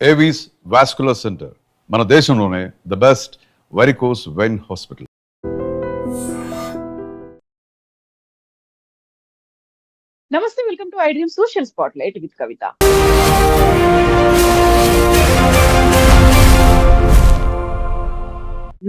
Avis vascular center మన దేశంలోనే the best varicose vein hospital. నమస్తే, welcome to iDream social spotlight with Kavitha.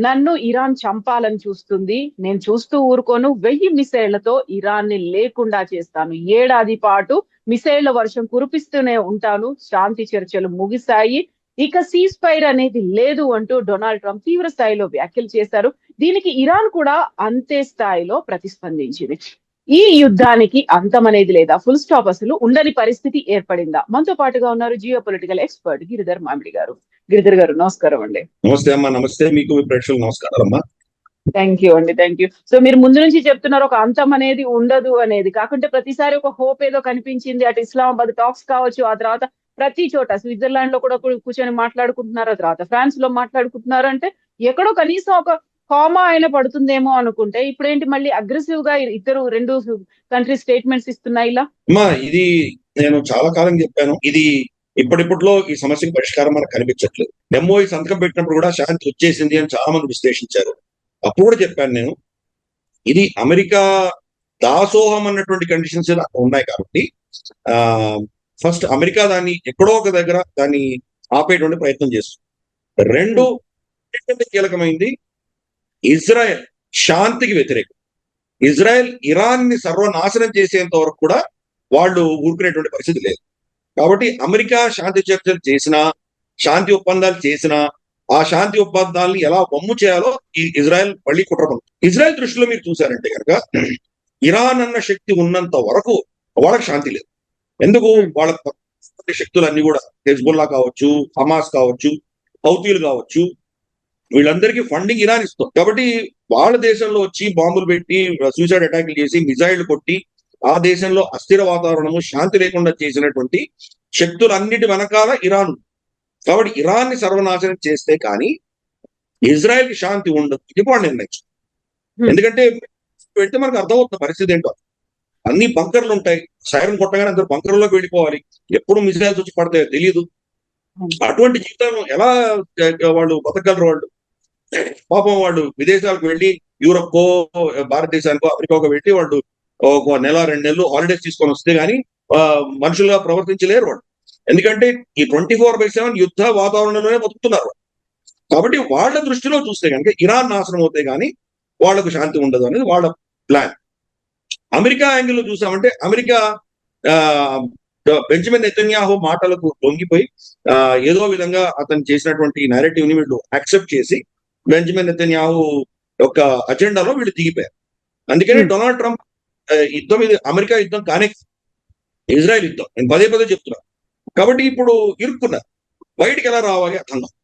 నన్ను Iran చంపాలని చూస్తుంది, నేను చూస్తూ ఊరుకోను. 1000 మిసైళ్లతో ఇరాన్ ని లేకుండా చేస్తాను. ఏడాది పాటు మిసైళ్ల వర్షం కురిపిస్తూనే ఉంటాను. శాంతి చర్చలు ముగిశాయి, ఇక సీజ్ ఫైర్ అనేది లేదు అంటూ డొనాల్డ్ ట్రంప్ తీవ్ర స్థాయిలో వ్యాఖ్యలు చేశారు. దీనికి ఇరాన్ కూడా అంతే స్థాయిలో ప్రతిస్పందించింది. ఈ యుద్ధానికి అంతం అనేది లేదా, ఫుల్ స్టాప్ అసలు ఉండని పరిస్థితి ఏర్పడిందా? మనతో పాటుగా ఉన్నారు జియో పొలిటికల్ ఎక్స్పర్ట్ గిరిధర్ మామిడి గారు. గిరిధర్ గారు నమస్కారం అండి. నమస్తే అమ్మా. నమస్తే మీకు, మీ ప్రేక్షకులు నమస్కారం అమ్మా. థ్యాంక్ యూ అండి, థ్యాంక్ యూ. సో మీరు ముందు నుంచి చెప్తున్నారు ఒక అంతం అనేది ఉండదు అనేది, కాకుంటే ప్రతిసారి ఒక హోప్ ఏదో కనిపించింది. అటు ఇస్లామాబాద్ టాక్స్ కావచ్చు, ఆ తర్వాత ప్రతి చోట స్విట్జర్లాండ్ లో కూడా కూర్చొని మాట్లాడుకుంటున్నారు, ఆ తర్వాత ఫ్రాన్స్ లో మాట్లాడుకుంటున్నారు. అంటే ఎక్కడో కనీసం ఒక కామా అయినా పడుతుందేమో అనుకుంటే ఇప్పుడేంటి మళ్ళీ అగ్రెసివ్ గా రెండు కంట్రీ స్టేట్మెంట్స్ ఇస్తున్నాయి ఇలా. అమ్మా, ఇది నేను చాలా కాలం చెప్పాను. ఇది ఇప్పటిప్పట్లో ఈ సమస్యకు పరిష్కారం మనకు కనిపించట్లేదు. ఎంఓఈ సంతకం పెట్టినప్పుడు కూడా శాంతి వచ్చేసింది అని చాలా మంది విశ్లేషించారు. అప్పుడు కూడా చెప్పాను నేను, ఇది అమెరికా దాసోహం అన్నటువంటి కండిషన్స్ ఉన్నాయి కాబట్టి ఫస్ట్ అమెరికా దాన్ని ఎక్కడో ఒక దగ్గర దాన్ని ఆపేటువంటి ప్రయత్నం చేస్తుంది. రెండు కీలకమైంది, ఇజ్రాయెల్ శాంతికి వ్యతిరేకం. ఇజ్రాయెల్ ఇరాన్ ని సర్వనాశనం చేసేంత వరకు కూడా వాళ్ళు ఊరుకునేటువంటి పరిస్థితి లేదు. కాబట్టి అమెరికా శాంతి చర్చలు చేసినా, శాంతి ఒప్పందాలు చేసినా, ఆ శాంతి ఒప్పందాలని ఎలా వమ్ము చేయాలో ఈ ఇజ్రాయెల్ మళ్ళీ కుట్రపడు. ఇజ్రాయెల్ దృష్టిలో మీరు చూసారంటే కనుక ఇరాన్ అన్న శక్తి ఉన్నంత వరకు వాళ్ళకి శాంతి లేదు. ఎందుకు? వాళ్ళ శక్తులన్నీ కూడా హెజ్బుల్లా కావచ్చు, హమాస్ కావచ్చు, హౌతీలు కావచ్చు, వీళ్ళందరికీ ఫండింగ్ ఇరాన్ ఇస్తాం. కాబట్టి వాళ్ళ దేశంలో వచ్చి బాంబులు పెట్టి, సూసైడ్ అటాక్లు చేసి, మిజైళ్లు కొట్టి ఆ దేశంలో అస్థిర వాతావరణము, శాంతి లేకుండా చేసినటువంటి శక్తులన్నిటి వెనకాల ఇరాన్. కాబట్టి ఇరాన్ ని సర్వనాశనం చేస్తే కానీ ఇజ్రాయెల్ కి శాంతి ఉండదు. ఇది కూడా నిర్ణయించు. ఎందుకంటే పెడితే మనకు అర్థమవుతున్న పరిస్థితి ఏంటో. అన్ని బంకర్లు ఉంటాయి, సైరన్ కొట్టగానే అందరు బంకర్లోకి వెళ్ళిపోవాలి, ఎప్పుడు మిజైల్స్ వచ్చి పడతాయో తెలియదు. అటువంటి జీవితం ఎలా వాళ్ళు బతకగలరు? వాళ్ళు పాపం వాళ్ళు విదేశాలకు వెళ్ళి యూరప్కో, భారతదేశానికో, అమెరికాకో వెళ్ళి వాళ్ళు ఒక నెల 2 నెలలు హాలిడేస్ తీసుకొని వస్తే గానీ మనుషులుగా ప్రవర్తించలేరు వాళ్ళు. ఎందుకంటే ఈ 24/7 యుద్ధ వాతావరణంలోనే బతుకుతున్నారు. కాబట్టి వాళ్ళ దృష్టిలో చూస్తే కనుక ఇరాన్ నాశనం అవుతే గానీ వాళ్లకు శాంతి ఉండదు అనేది వాళ్ళ ప్లాన్. అమెరికా యాంగిల్లో చూసామంటే అమెరికా బెంజమిన్ నెతన్యాహు మాటలకు లొంగిపోయి ఏదో విధంగా అతను చేసినటువంటి నేరేటివ్ ని వీళ్ళు యాక్సెప్ట్ చేసి బెంజమిన్ నెతన్యాహు యొక్క అజెండాలో వీళ్ళు దిగిపోయారు. అందుకని డొనాల్డ్ ట్రంప్ యుద్ధం, ఇది అమెరికా యుద్ధం కానీ ఇజ్రాయెల్ యుద్ధం, నేను పదే పదే చెప్తున్నాను. కాబట్టి ఇప్పుడు ఇరుక్కున్నారు, బయటికి ఎలా రావాలి అర్థం కాదు.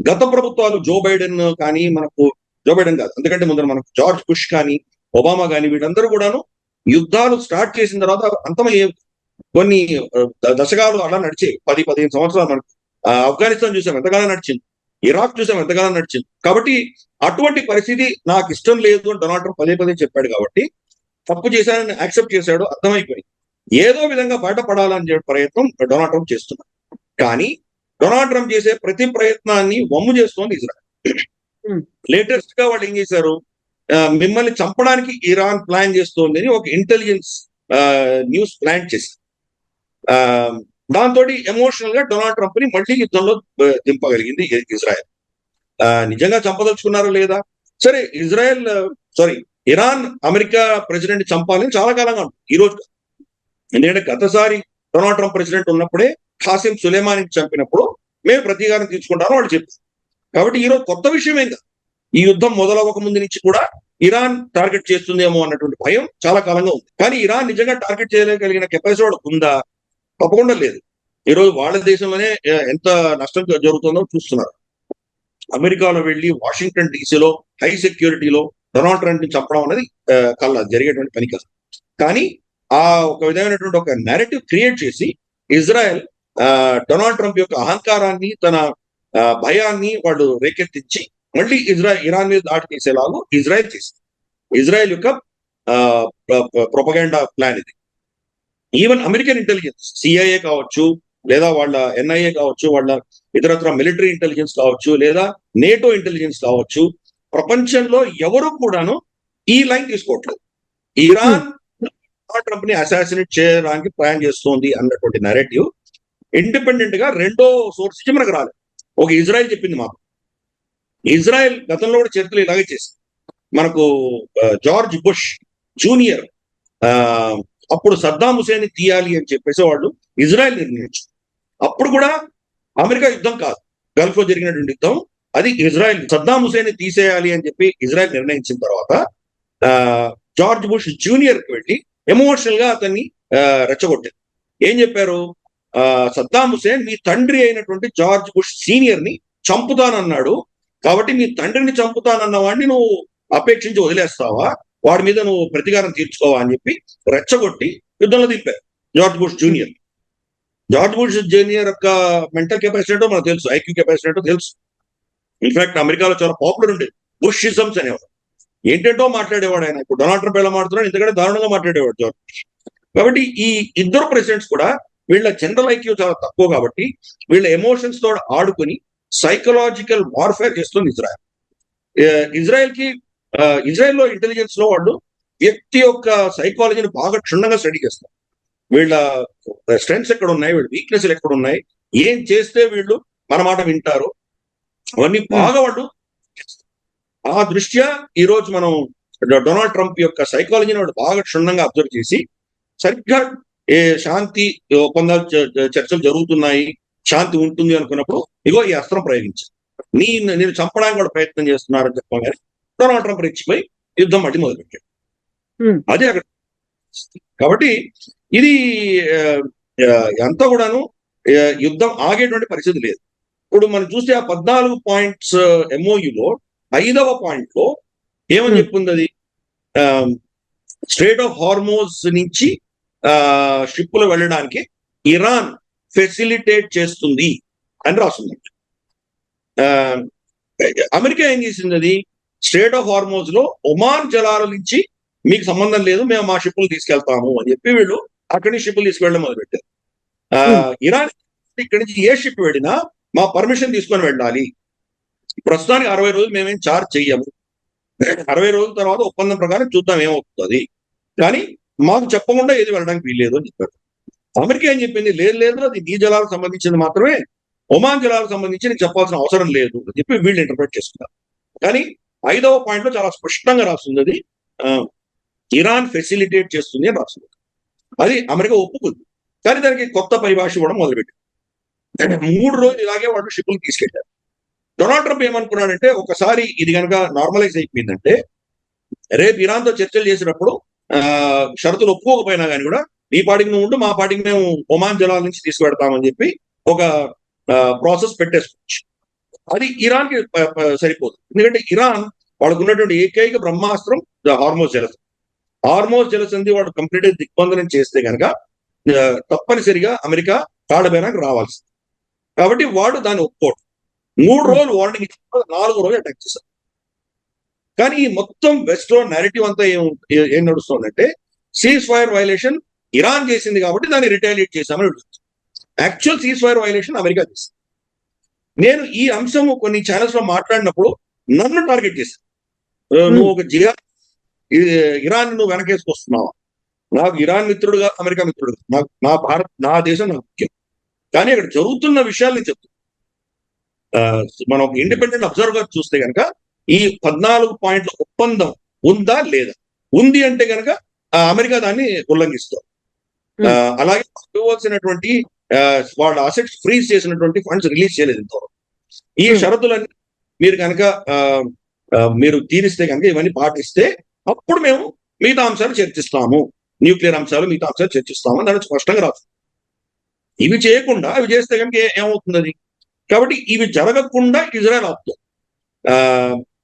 గత ప్రభుత్వాలు జో బైడెన్ కానీ, మనకు జో బైడెన్ కాదు, ఎందుకంటే ముందర మనకు జార్జ్ బుష్ కానీ, ఒబామా కానీ, వీళ్ళందరూ కూడాను యుద్ధాలు స్టార్ట్ చేసిన తర్వాత అంతమయ్యే కొన్ని దశకాలు అలా నడిచాయి. 10-15 సంవత్సరాలు మనకు ఆఫ్ఘనిస్తాన్ చూసాం ఎంతకాలం నడిచింది, ఇరాక్ చూసాం ఎంతకాలం నడిచింది. కాబట్టి అటువంటి పరిస్థితి నాకు ఇష్టం లేదు అని డొనాల్డ్ ట్రంప్ పదే పదే చెప్పాడు. కాబట్టి తప్పు చేశానని యాక్సెప్ట్ చేశాడు, అర్థమైపోయింది. ఏదో విధంగా బయటపడాలని ప్రయత్నం డొనాల్డ్ ట్రంప్ చేస్తున్నాడు. కానీ డొనాల్డ్ ట్రంప్ చేసే ప్రతి ప్రయత్నాన్ని వమ్ము చేస్తోంది ఇజ్రాయెల్. లేటెస్ట్ గా వాళ్ళు ఏం చేశారు, మిమ్మల్ని చంపడానికి ఇరాన్ ప్లాన్ చేస్తోంది అని ఒక ఇంటెలిజెన్స్ న్యూస్ ప్లాన్ చేసి దాంతో ఎమోషనల్ గా డొనాల్డ్ ట్రంప్ ని మళ్ళీ యుద్ధంలో దింపగలిగింది ఇజ్రాయెల్. నిజంగా చంపదలుచుకున్నారా లేదా? సరే, ఇరాన్ అమెరికా ప్రెసిడెంట్ చంపాలని చాలా కాలంగా ఉంటుంది. ఈ రోజు ఎందుకంటే గతసారి డొనాల్డ్ ట్రంప్ ప్రెసిడెంట్ ఉన్నప్పుడే ఖాసిం సులేమానికి చంపినప్పుడు మేము ప్రతీకారం తీసుకుంటామని వాళ్ళు చెప్పారు. కాబట్టి ఈరోజు కొత్త విషయం ఏం కాదు. ఈ యుద్ధం మొదలవ్వక ముందు నుంచి కూడా ఇరాన్ టార్గెట్ చేస్తుందేమో అన్నటువంటి భయం చాలా కాలంగా ఉంది. కానీ ఇరాన్ నిజంగా టార్గెట్ చేయగలిగిన కెపాసిటీ ఉందా? తప్పకుండా లేదు. ఈరోజు వాళ్ళ దేశంలోనే ఎంత నష్టం జరుగుతుందో చూస్తున్నారు. అమెరికాలో వెళ్ళి వాషింగ్టన్ డీసీలో హై సెక్యూరిటీలో డొనాల్డ్ ట్రంప్ ని చంపడం అనేది కల్లా జరిగేటువంటి పని కాదు. కానీ ఆ ఒక విధమైనటువంటి ఒక నేరేటివ్ క్రియేట్ చేసి ఇజ్రాయెల్ డొనాల్డ్ ట్రంప్ యొక్క అహంకారాన్ని, తన భయాన్ని వాళ్ళు రేకెత్తించి మళ్ళీ ఇరాన్ మీద దాడి చేసేలాగా ఇజ్రాయెల్ చేసింది. ఇజ్రాయెల్ యొక్క ప్రొపగండా ప్లాన్ ఇది. ఈవెన్ అమెరికన్ ఇంటెలిజెన్స్, సిఐఏ కావచ్చు, లేదా వాళ్ళ ఎన్ఐఏ కావచ్చు, వాళ్ళ ఇతరత్ర మిలిటరీ ఇంటెలిజెన్స్ కావచ్చు, లేదా నేటో ఇంటెలిజెన్స్ కావచ్చు, ప్రపంచంలో ఎవరు కూడాను ఈ లైన్ తీసుకోవట్లేదు. ఇరాన్ ట్రంప్ ని అసాసినేట్ చేయడానికి ప్లాన్ చేస్తోంది అన్నటువంటి నెరేటివ్ ఇండిపెండెంట్ గా రెండో సోర్స్ నుంచి మనకు రాలేదు. ఒక ఇజ్రాయెల్ చెప్పింది మాకు. ఇజ్రాయెల్ గతంలో కూడా చర్చలు ఇలాగే చేసింది. మనకు జార్జ్ బుష్ జూనియర్ అప్పుడు సద్దాం హుసేన్ తీయాలి అని చెప్పేసి వాళ్ళు ఇజ్రాయెల్ నిర్ణయించారు. అప్పుడు కూడా అమెరికా యుద్ధం కాదు, గల్ఫ్ లో జరిగినటువంటి యుద్ధం, అది ఇజ్రాయెల్. సద్దాం హుసేన్ తీసేయాలి అని చెప్పి ఇజ్రాయెల్ నిర్ణయించిన తర్వాత జార్జ్ బుష్ జూనియర్ కి వెళ్ళి ఎమోషనల్ గా అతన్ని రెచ్చగొట్టారు. ఏం చెప్పారు? సద్దాం హుసేన్ మీ తండ్రి అయినటువంటి జార్జ్ బుష్ సీనియర్ ని చంపుతానన్నాడు, కాబట్టి మీ తండ్రిని చంపుతానన్న వాడిని నువ్వు అపేక్షించి వదిలేస్తావా, వాడి మీద నువ్వు ప్రతీకారం తీర్చుకోవా అని చెప్పి రెచ్చగొట్టి యుద్ధంలో దింపారు George Bush junior. George Bush junior యొక్క మెంటల్ కెపాసిటీ ఏంటో మనకు తెలుసు, ఐక్యూ కెపాసిటీ ఏంటో తెలుసు. ఇన్ఫాక్ట్ అమెరికాలో చాలా పాపులర్ ఉండేది బుషిజమ్స్ అనేవాడు. ఏంటంటో మాట్లాడేవాడు ఆయన. ఇప్పుడు డొనాల్డ్ ట్రంప్ ఎలా మాట్లాడుతున్నాడు, ఎందుకంటే దారుణంగా మాట్లాడేవాడు జార్జ్ బుష్. కాబట్టి ఈ ఇద్దరు ప్రెసిడెంట్స్ కూడా వీళ్ళ జనరల్ ఐక్యూ చాలా తక్కువ, కాబట్టి వీళ్ళ ఎమోషన్స్ తో ఆడుకుని సైకలాజికల్ వార్ఫేర్ చేస్తుంది ఇజ్రాయెల్. ఇజ్రాయెల్లో ఇంటెలిజెన్స్ లో వాళ్ళు వ్యక్తి యొక్క సైకాలజీని బాగా క్షుణ్ణంగా స్టడీ చేస్తారు. వీళ్ళ స్ట్రెంగ్స్ ఎక్కడ ఉన్నాయి, వీళ్ళ వీక్నెస్ ఎక్కడ ఉన్నాయి, ఏం చేస్తే వీళ్ళు మన మాట వింటారు, అవన్నీ బాగా వాళ్ళు. ఆ దృష్ట్యా ఈ రోజు మనం డొనాల్డ్ ట్రంప్ యొక్క సైకాలజీని వాళ్ళు బాగా క్షుణ్ణంగా అబ్జర్వ్ చేసి సరిగ్గా శాంతి ఒప్పందాలు చర్చలు జరుగుతున్నాయి, శాంతి ఉంటుంది అనుకున్నప్పుడు ఇగో ఈ అస్త్రం ప్రయోగించారు, నేను చంపడానికి కూడా ప్రయత్నం చేస్తున్నారని చెప్పగానే డొనాల్డ్ ట్రంప్ రెచ్చిపోయి యుద్ధం మళ్ళీ మొదలుపెట్టాడు. అదే అక్కడ. కాబట్టి ఇది అంతా కూడాను యుద్ధం ఆగేటువంటి పరిస్థితి లేదు. ఇప్పుడు మనం చూస్తే ఆ 14 పాయింట్స్ ఎంఓయులో 5వ పాయింట్ లో ఏమని చెప్పింది? అది స్ట్రేట్ ఆఫ్ హార్మోజ్ నుంచి షిప్పులు వెళ్ళడానికి ఇరాన్ ఫెసిలిటేట్ చేస్తుంది అని రాస్తుంది. అమెరికా ఏం చేసింది? అది స్ట్రేట్ ఆఫ్ హార్మోజ్ లో ఒమాన్ జలాల నుంచి మీకు సంబంధం లేదు, మేము మా షిప్పులు తీసుకెళ్తాము అని చెప్పి వీళ్ళు అక్కడి నుంచి షిప్పులు తీసుకెళ్ళడం మొదలుపెట్టారు. ఇరాన్ ఇక్కడి నుంచి ఏ షిప్ వెళ్ళినా మా పర్మిషన్ తీసుకొని వెళ్ళాలి. ప్రస్తుతానికి 60 రోజులు మేమేం చార్జ్ చెయ్యము, 60 రోజుల తర్వాత ఒప్పందం ప్రకారం చూద్దాం ఏమవుతుంది, కానీ మాకు చెప్పకుండా ఏది వెళ్ళడానికి వీల్లేదు అని చెప్పారు. అమెరికా ఏం చెప్పింది? లేదు, అది నీ జలాలకు సంబంధించింది మాత్రమే, ఒమాన్ జలాలకు సంబంధించి నీకు చెప్పాల్సిన అవసరం లేదు అని చెప్పి వీళ్ళు ఇంటర్ప్రిట్ చేసుకున్నారు. కానీ 5వ పాయింట్ లో చాలా స్పష్టంగా రాస్తుంది, అది ఇరాన్ ఫెసిలిటేట్ చేస్తుంది అని రాస్తుంది. అది అమెరికా ఒప్పుకుంది, కానీ దానికి కొత్త పరిభాష కూడా మొదలుపెట్టింది. 3 రోజులు ఇలాగే వాళ్ళు షిప్పులు తీసుకెళ్లారు. డొనాల్డ్ ట్రంప్ ఏమనుకున్నాడంటే, ఒకసారి ఇది కనుక నార్మలైజ్ అయిపోయిందంటే రేపు ఇరాన్తో చర్చలు చేసినప్పుడు షరతులు ఒప్పుకోకపోయినా కానీ కూడా ఈ పాటికి నువ్వు ఉంటూ మా పాటికి మేము ఒమాన్ జలాల నుంచి తీసుకువెడతామని చెప్పి ఒక ప్రాసెస్ పెట్టేసుకోవచ్చు. అది ఇరాన్ కి సరిపోదు, ఎందుకంటే ఇరాన్ వాళ్ళకు ఉన్నటువంటి ఏకైక బ్రహ్మాస్త్రం హార్మోజ్ జలసంధి. హార్మోజ్ జలసంధి వాడు కంప్లీట్ దిగ్బంధనం చేస్తే కనుక తప్పనిసరిగా అమెరికా కాళ్ళబేరానికి రావాల్సింది. కాబట్టి వాడు దాన్ని ఒప్పుకోవడం. 3 రోజులు వార్నింగ్ ఇచ్చిన 4వ రోజు అటాక్ చేశారు. కానీ ఈ మొత్తం వెస్ట్ లో నేరేటివ్ అంతా ఏం నడుస్తుందంటే, సీజ్ ఫైర్ వైలేషన్ ఇరాన్ చేసింది కాబట్టి దాన్ని రిటాలియేట్ చేశామని అడుగుతుంది. Actual cease fire violation America చేసింది. నేను ఈ అంశం కొన్ని ఛానల్స్ లో మాట్లాడినప్పుడు నన్ను టార్గెట్ చేశాను. నువ్వు ఒక జిహాద్, ఇరాన్ నువ్వు వెనకేసుకొస్తున్నావా? నాకు ఇరాన్ మిత్రుడుగా అమెరికా మిత్రుడుగా నాకు నా దేశం నాకు ముఖ్యం. కానీ ఇక్కడ జరుగుతున్న విషయాలు నేను చెప్తాను. మనం ఇండిపెండెంట్ అబ్జర్వర్ చూస్తే కనుక ఈ 14 పాయింట్ల ఒప్పందం ఉందా లేదా? ఉంది అంటే కనుక అమెరికా దాన్ని ఉల్లంఘిస్తారు. అలాగే ఇవ్వాల్సినటువంటి వాళ్ళ అసెట్స్ ఫ్రీజ్ చేసినటువంటి ఫండ్స్ రిలీజ్ చేయలేదు ఇంతవరకు. ఈ షరతులన్నీ మీరు కనుక మీరు తీరిస్తే కనుక, ఇవన్నీ పాటిస్తే అప్పుడు మేము మిగతా అంశాలు చర్చిస్తాము, న్యూక్లియర్ అంశాలు మిగతా అంశాలు చర్చిస్తాము అని దాన్ని స్పష్టంగా రాస్తుంది. ఇవి చేయకుండా అవి చేస్తే కనుక ఏమవుతుంది అది? కాబట్టి ఇవి జరగకుండా ఇజ్రాయెల్ ఆపుతుంది.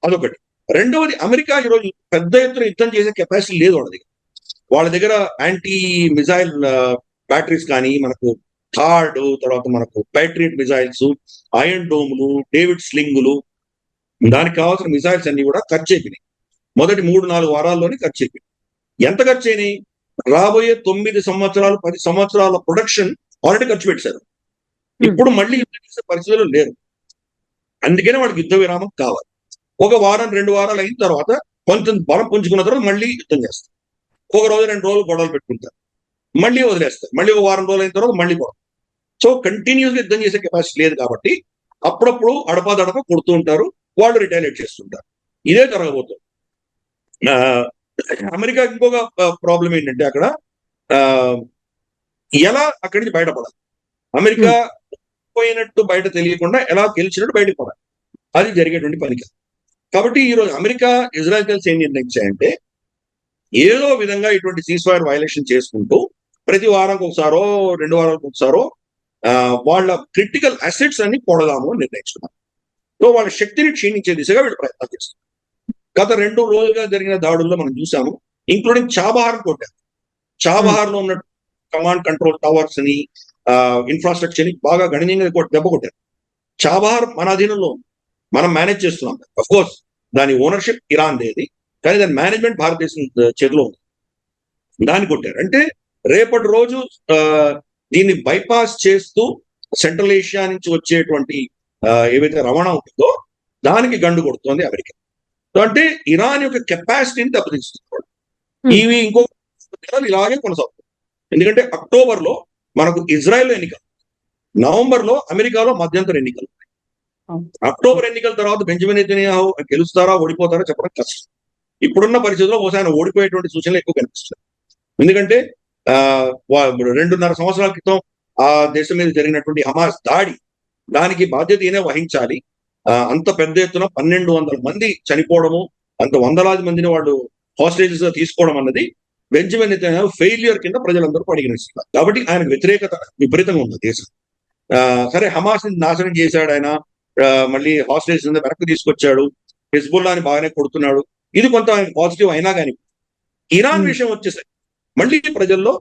అదొకటి. రెండవది, అమెరికా ఈరోజు పెద్ద ఎత్తున యుద్ధం చేసే కెపాసిటీ లేదు వాళ్ళ దగ్గర. వాళ్ళ దగ్గర యాంటీ మిజైల్ బ్యాటరీస్ కానీ, మనకు థార్డ్, తర్వాత మనకు ప్యాట్రియట్ మిజైల్స్, ఐరన్ డోములు, డేవిడ్ స్లింగులు, దానికి కావాల్సిన మిజైల్స్ అన్ని కూడా ఖర్చు అయిపోయినాయి. మొదటి 3-4 వారాల్లోనే ఖర్చు అయిపోయింది. ఎంత ఖర్చు అయినాయి? రాబోయే 9 సంవత్సరాలు 10 సంవత్సరాల ప్రొడక్షన్ ఆల్రెడీ ఖర్చు పెట్టారు. ఇప్పుడు మళ్ళీ యుద్ధం చేసే పరిస్థితులు లేరు. అందుకనే వాళ్ళకి యుద్ధ విరామం కావాలి. ఒక వారం 2 వారాలు అయిన తర్వాత కొంచెం బలం పుంజుకున్న తర్వాత మళ్ళీ యుద్ధం చేస్తారు. ఒక రోజు 2 రోజులు గొడవలు పెట్టుకుంటారు, మళ్ళీ వదిలేస్తారు, మళ్ళీ ఒక వారం రోజులు అయిన తర్వాత మళ్ళీ గొడవ. సో కంటిన్యూస్ గా యుద్ధం చేసే కెపాసిటీ లేదు కాబట్టి అప్పుడప్పుడు అడపాదడప కొడుతూ ఉంటారు, వాళ్ళు రిటాలియేట్ చేస్తుంటారు. ఇదే జరగబోతుంది. అమెరికా ఇంకొక ప్రాబ్లం ఏంటంటే అక్కడ ఎలా అక్కడి నుంచి బయటపడాలి, అమెరికా పోయినట్టు బయట తెలియకుండా ఎలా గెలిచినట్టు బయటకు పడాలి, అది జరిగేటువంటి పని కాదు. కాబట్టి ఈ రోజు అమెరికా ఇజ్రాయెల్ కలిసి ఏం నిర్ణయించాయంటే ఏదో విధంగా ఇటువంటి సీజ్ ఫైర్ వైలేషన్ చేసుకుంటూ ప్రతి వారానికి ఒకసారో 2 వారాలకు ఒకసారో వాళ్ళ క్రిటికల్ అసెట్స్ అన్ని పొడదాము అని నిర్ణయించుకున్నారు. సో వాళ్ళ శక్తిని క్షీణించే దిశగా వీళ్ళు ప్రయత్నాలు చేస్తారు. గత 2 రోజులుగా జరిగిన దాడుల్లో మనం చూసాము, ఇంక్లూడింగ్ చాబహార్ కొట్టారు. చాబహార్ లో ఉన్న కమాండ్ కంట్రోల్ టవర్స్ ని ఇన్ఫ్రాస్ట్రక్చర్ ని బాగా గణనీయంగా దెబ్బ కొట్టారు. చాబహార్ మన అధీనంలో మనం మేనేజ్ చేస్తున్నాం. అఫ్ కోర్స్ దాని ఓనర్షిప్ ఇరాన్ దేది, కానీ దాని మేనేజ్మెంట్ భారతదేశం చేతిలో ఉంది. దాన్ని కొట్టారు. అంటే రేపటి రోజు దీన్ని బైపాస్ చేస్తూ సెంట్రల్ ఏషియా నుంచి వచ్చేటువంటి ఏవైతే రవాణా ఉంటుందో దానికి గండు కొడుతోంది అమెరికా. అంటే ఇరాన్ యొక్క కెపాసిటీని దెబ్బతీస్తున్నారు. ఇవి ఇంకో నెలలు ఇలాగే కొనసాగుతుంది. ఎందుకంటే అక్టోబర్ లో మనకు ఇజ్రాయెల్ ఎన్నికలు, నవంబర్ లో అమెరికాలో మధ్యంతర ఎన్నికలు. అక్టోబర్ ఎన్నికల తర్వాత బెంజమిన్ నెతన్యాహు గెలుస్తారా ఓడిపోతారా చెప్పడం కష్టం. ఇప్పుడున్న పరిస్థితుల్లో బహుశా ఆయన ఓడిపోయేటువంటి సూచనలు ఎక్కువ కనిపిస్తున్నాయి. ఎందుకంటే 2.5 సంవత్సరాల క్రితం ఆ దేశం మీద జరిగినటువంటి హమాస్ దాడి, దానికి బాధ్యత ఈయనే వహించాలి. అంత పెద్ద ఎత్తున 1200 మంది చనిపోవడము, అంత వందలాది మందిని వాళ్ళు హాస్టేజెస్ గా తీసుకోవడం అన్నది బెంజమిన్ నెతన్యాహు ఫెయిల్యూర్ కింద ప్రజలందరూ పరిగణిస్తున్నారు. కాబట్టి ఆయనకు వ్యతిరేకత విపరీతంగా ఉంది దేశం. సరే హమాస్ ని నాశనం చేశాడు ఆయన, మళ్ళీ హాస్టేజెస్ వెనక్కి తీసుకొచ్చాడు, హిజ్బుల్లాని బాగానే కొడుతున్నాడు, ఇది కొంత ఆయన పాజిటివ్ అయినా కానీ ఇరాన్ విషయం వచ్చేసరికి మళ్ళీ ప్రజల్లో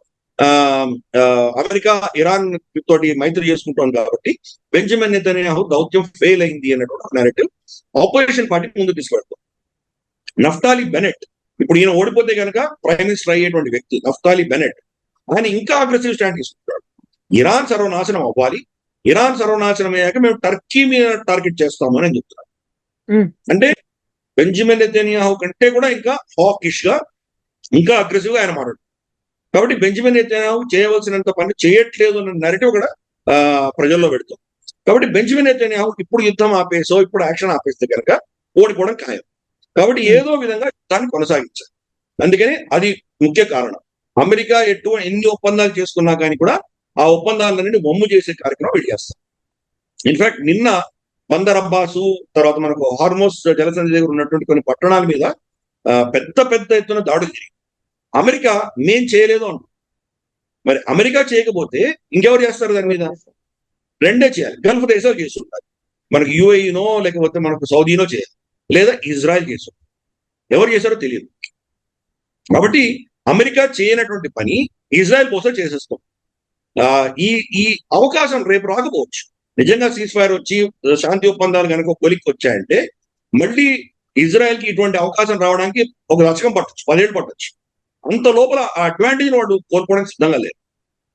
అమెరికా ఇరాన్ తోటి మైత్రి చేసుకుంటోంది కాబట్టి బెంజమిన్ నెతన్యాహు దౌత్యం ఫెయిల్ అయింది అన్నటువంటి నెరేటివ్ ఆపోజిషన్ పార్టీ ముందు తీసుకెళ్తాం. నఫ్తాలి బెనెట్, ఇప్పుడు ఈయన ఓడిపోతే కనుక ప్రైమ్ మినిస్టర్ అయ్యేటువంటి వ్యక్తి నఫ్తాలి బెనెట్, ఆయన ఇంకా అగ్రెసివ్ స్టాండ్ తీసుకుంటాడు. ఇరాన్ సర్వనాశనం అవ్వాలి, ఇరాన్ సర్వనాశనం అయ్యాక మేము టర్కీ మీద టార్గెట్ చేస్తాము అని చెప్తున్నారు. అంటే బెంజమిన్ నెతన్యాహు కంటే కూడా ఇంకా హాకిష్ గా, ఇంకా అగ్రెసివ్ గా ఆయన మాట్లాడు. కాబట్టి బెంజమిన్ నెతన్యాహు చేయవలసినంత పని చేయట్లేదు అన్న నెరేటివ్ కూడా ప్రజల్లో పెడతాం. కాబట్టి బెంజమిన్ నెతన్యాహు ఇప్పుడు యుద్ధం ఆపేసో ఇప్పుడు యాక్షన్ ఆపేస్తే కనుక ఓడిపోవడం ఖాయం. కాబట్టి ఏదో విధంగా యుద్ధాన్ని కొనసాగించాలి. అందుకని అది ముఖ్య కారణం. అమెరికా ఎన్ని ఒప్పందాలు చేసుకున్నా కానీ కూడా ఆ ఒప్పందాలన్నింటి వమ్ము చేసే కార్యక్రమం వీళ్ళు చేస్తారు. ఇన్ఫాక్ట్ నిన్న బందర్ అబ్బాసు, తర్వాత మనకు హార్మోస్ జలసంధి దగ్గర ఉన్నటువంటి కొన్ని పట్టణాల మీద పెద్ద ఎత్తున దాడులు జరిగాయి. అమెరికా మేం చేయలేదు అంటు, మరి అమెరికా చేయకపోతే ఇంకెవరు చేస్తారు దాని మీద? రెండే చేయాలి. గల్ఫ్ దేశాలు చేస్తుంటారు, మనకు యుఏఈనో లేకపోతే మనకు సౌదీనో చేయాలి, లేదా ఇజ్రాయెల్ చేస్తుంది. ఎవరు చేశారో తెలియదు. కాబట్టి అమెరికా చేయనటువంటి పని ఇజ్రాయెల్ కోసం చేసేస్తాం. ఈ అవకాశం రేపు రాకపోవచ్చు. నిజంగా సీజ్ ఫైర్ వచ్చి శాంతి ఒప్పందాలు కనుక కొలిక్కి వచ్చాయంటే మళ్ళీ ఇజ్రాయెల్ కి ఇటువంటి అవకాశం రావడానికి ఒక దశకం పట్టొచ్చు, 10 ఏళ్ళు పట్టొచ్చు. అంత లోపల ఆ అడ్వాంటేజ్ వాళ్ళు కోల్పోవడానికి సిద్ధంగా లేరు.